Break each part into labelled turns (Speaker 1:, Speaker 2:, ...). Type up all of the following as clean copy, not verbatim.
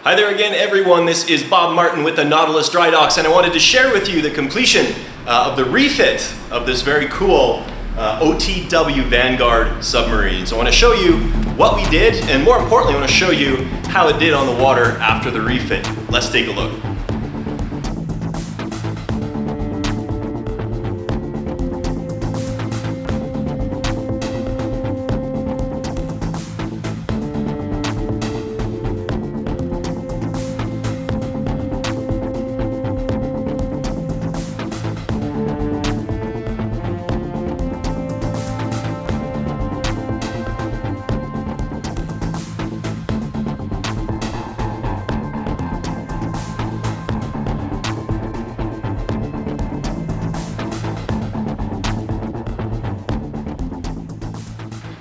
Speaker 1: Hi there again, everyone. This is Bob Martin with the Nautilus Dry Docks, and I wanted to share with you the completion of the refit of this very cool OTW Vanguard submarine. So I want to show you what we did, and more importantly, I want to show you how it did on the water after the refit. Let's take a look.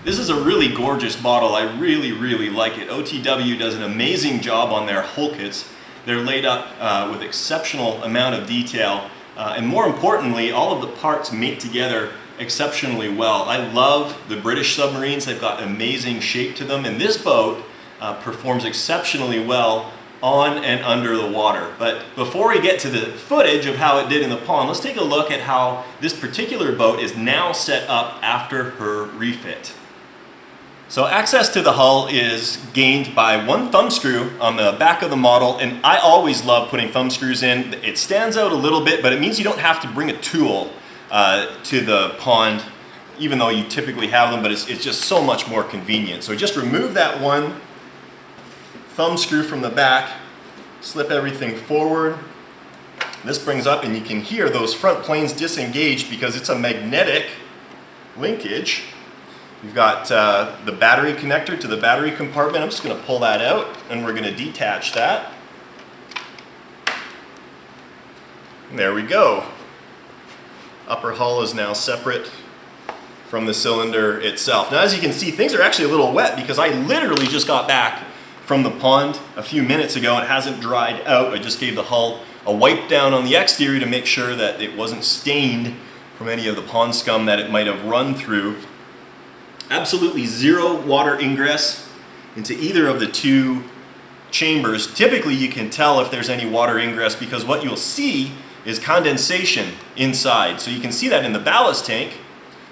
Speaker 1: This is a really gorgeous model. I really like it. OTW does an amazing job on their hull kits. They're laid up with exceptional amount of detail, and more importantly, all of the parts mate together exceptionally well. I love the British submarines. They've got amazing shape to them, and this boat performs exceptionally well on and under the water. But before we get to the footage of how it did in the pond, let's take a look at how this particular boat is now set up after her refit. So access to the hull is gained by one thumb screw on the back of the model, and I always love putting thumb screws in. It stands out a little bit, but it means you don't have to bring a tool to the pond, even though you typically have them, but it's just so much more convenient. So just remove that one thumb screw from the back, slip everything forward. This brings up, and you can hear those front planes disengage because it's a magnetic linkage. We've got the battery connector to the battery compartment. I'm just going to pull that out, and we're going to detach that. And there we go. Upper hull is now separate from the cylinder itself. Now, as you can see, things are actually a little wet because I literally just got back from the pond a few minutes ago. It hasn't dried out. I just gave the hull a wipe down on the exterior to make sure that it wasn't stained from any of the pond scum that it might have run through. Absolutely zero water ingress into either of the two chambers. Typically you can tell if there's any water ingress because what you'll see is condensation inside. So you can see that in the ballast tank,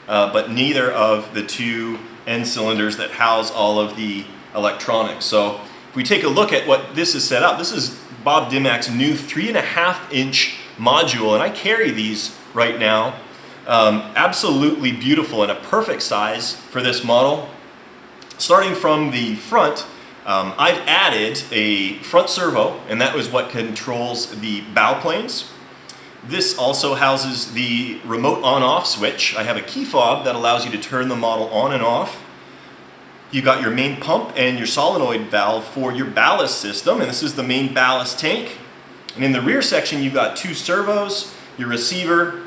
Speaker 1: but neither of the two end cylinders that house all of the electronics. So if we take a look at what this is set up, this is Bob Dimmack's new 3.5-inch module, and I carry these right now. Absolutely beautiful and a perfect size for this model. Starting from the front, I've added a front servo, and that was what controls the bow planes. This also houses the remote on-off switch. I have a key fob that allows you to turn the model on and off. You've got your main pump and your solenoid valve for your ballast system, and this is the main ballast tank. And in the rear section, you've got two servos, your receiver,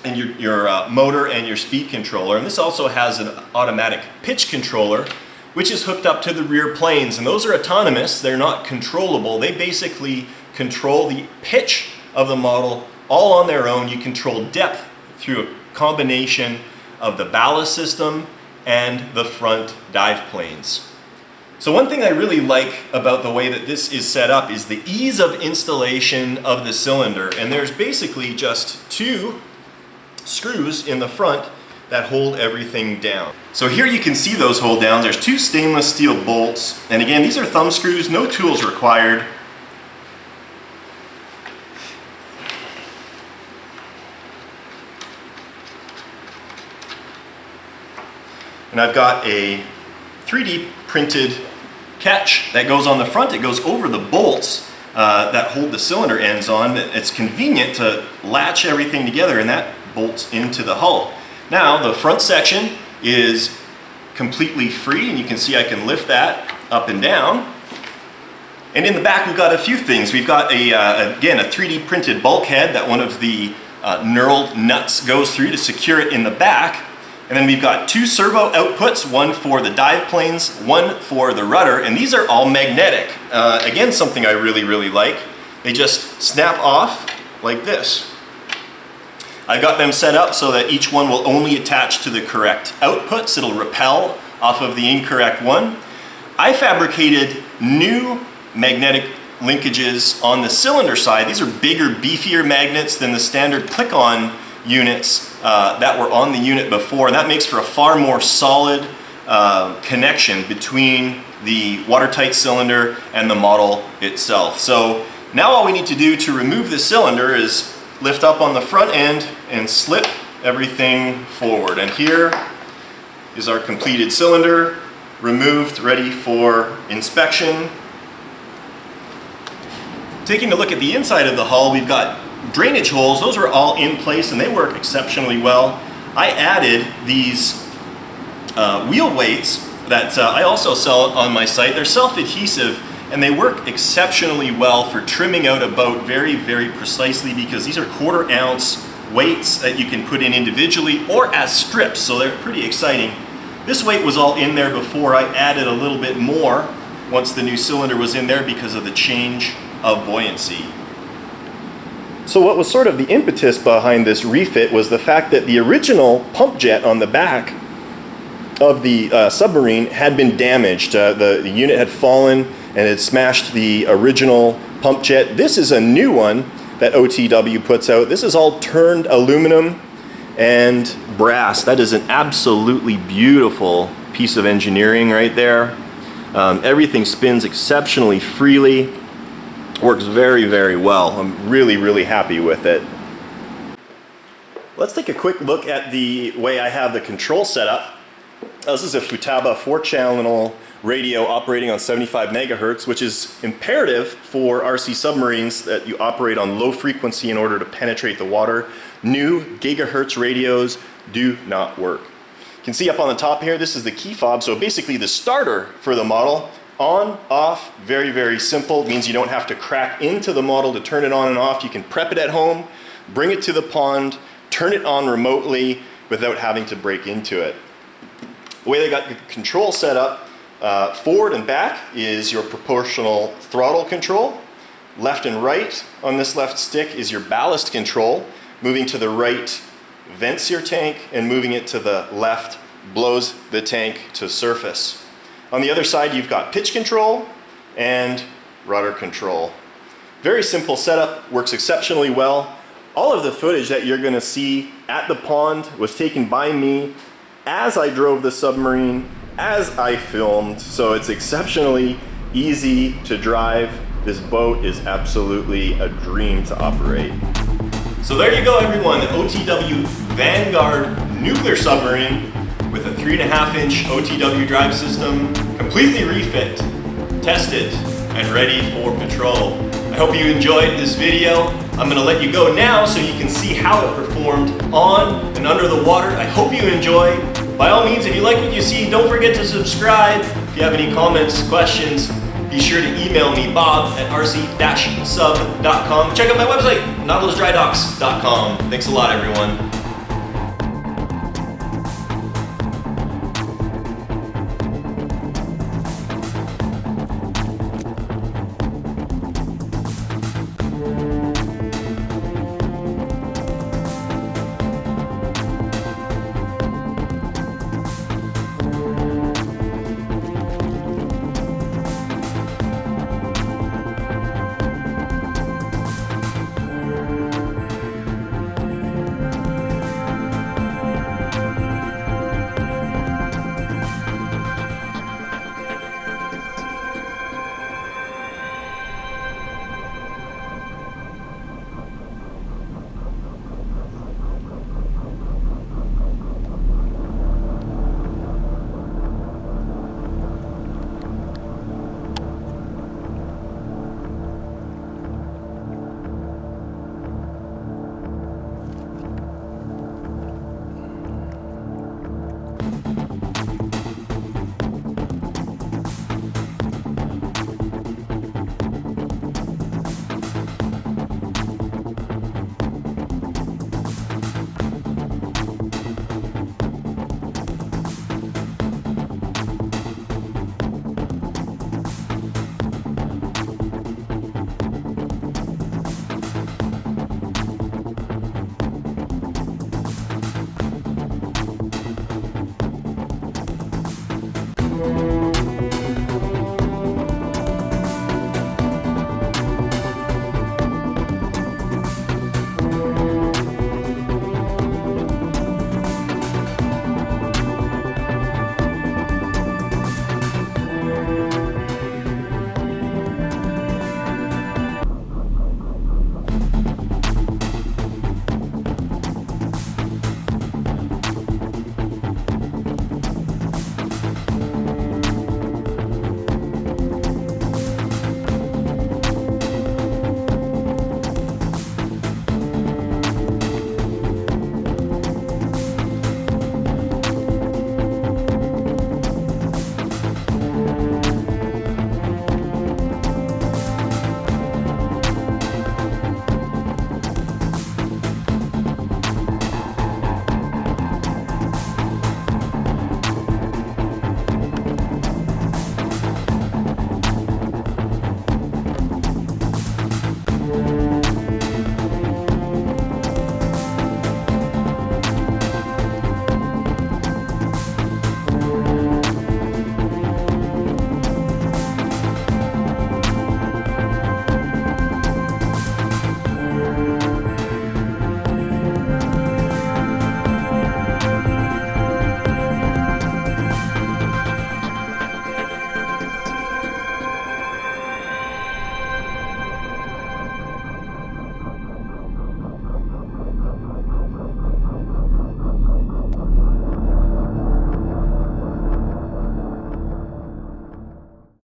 Speaker 1: and your motor and your speed controller. And this also has an automatic pitch controller, which is hooked up to the rear planes. And those are autonomous. They're not controllable. They basically control the pitch of the model all on their own. You control depth through a combination of the ballast system and the front dive planes. So one thing I really like about the way that this is set up is the ease of installation of the cylinder. And there's basically just two screws in the front that hold everything down. So here you can see those hold downs. There's two stainless steel bolts, and again, these are thumb screws, no tools required. And I've got a 3D printed catch that goes on the front. It goes over the bolts that hold the cylinder ends on. It's convenient to latch everything together, and that bolts into the hull. Now the front section is completely free, and you can see I can lift that up and down. And in the back we've got a few things. We've got again a 3D printed bulkhead that one of the knurled nuts goes through to secure it in the back. And then we've got two servo outputs, one for the dive planes, one for the rudder, and these are all magnetic. Again, something I really like. They just snap off like this. I got them set up so that each one will only attach to the correct outputs. It'll repel off of the incorrect one. I fabricated new magnetic linkages on the cylinder side. These are bigger, beefier magnets than the standard click-on units that were on the unit before, and that makes for a far more solid connection between the watertight cylinder and the model itself. So now all we need to do to remove the cylinder is lift up on the front end and slip everything forward. And here is our completed cylinder, removed, ready for inspection. Taking a look at the inside of the hull, we've got drainage holes. Those are all in place and they work exceptionally well. I added these wheel weights that I also sell on my site. They're self-adhesive and they work exceptionally well for trimming out a boat very, very precisely, because these are 1/4 ounce weights that you can put in individually or as strips, so they're pretty exciting. This weight was all in there before. I added a little bit more once the new cylinder was in there because of the change of buoyancy. So what was sort of the impetus behind this refit was the fact that the original pump jet on the back of the submarine had been damaged. The unit had fallen and it smashed the original pump jet. This is a new one that OTW puts out. This is all turned aluminum and brass. That is an absolutely beautiful piece of engineering right there. Everything spins exceptionally freely. Works very, very well. I'm really, really happy with it. Let's take a quick look at the way I have the control set up. This is a Futaba 4-channel radio operating on 75 megahertz, which is imperative for RC submarines that you operate on low frequency in order to penetrate the water. New gigahertz radios do not work. You can see up on the top here, this is the key fob, so basically the starter for the model. On, off, very, very simple. It means you don't have to crack into the model to turn it on and off. You can prep it at home, bring it to the pond, turn it on remotely without having to break into it. The way they got the control set up, forward and back is your proportional throttle control. Left and right on this left stick is your ballast control. Moving to the right vents your tank, and moving it to the left blows the tank to surface. On the other side, you've got pitch control and rudder control. Very simple setup, works exceptionally well. All of the footage that you're going to see at the pond was taken by me as I drove the submarine, as I filmed, so it's exceptionally easy to drive. This boat is absolutely a dream to operate. So there you go, everyone, the OTW Vanguard nuclear submarine with a 3.5-inch OTW drive system, completely refit, tested, and ready for patrol. I hope you enjoyed this video. I'm going to let you go now so you can see how it performed on and under the water. I hope you enjoy. By all means, if you like what you see, don't forget to subscribe. If you have any comments, questions, be sure to email me, bob@rc-sub.com. Check out my website, nautilusdrydocks.com. Thanks a lot, everyone.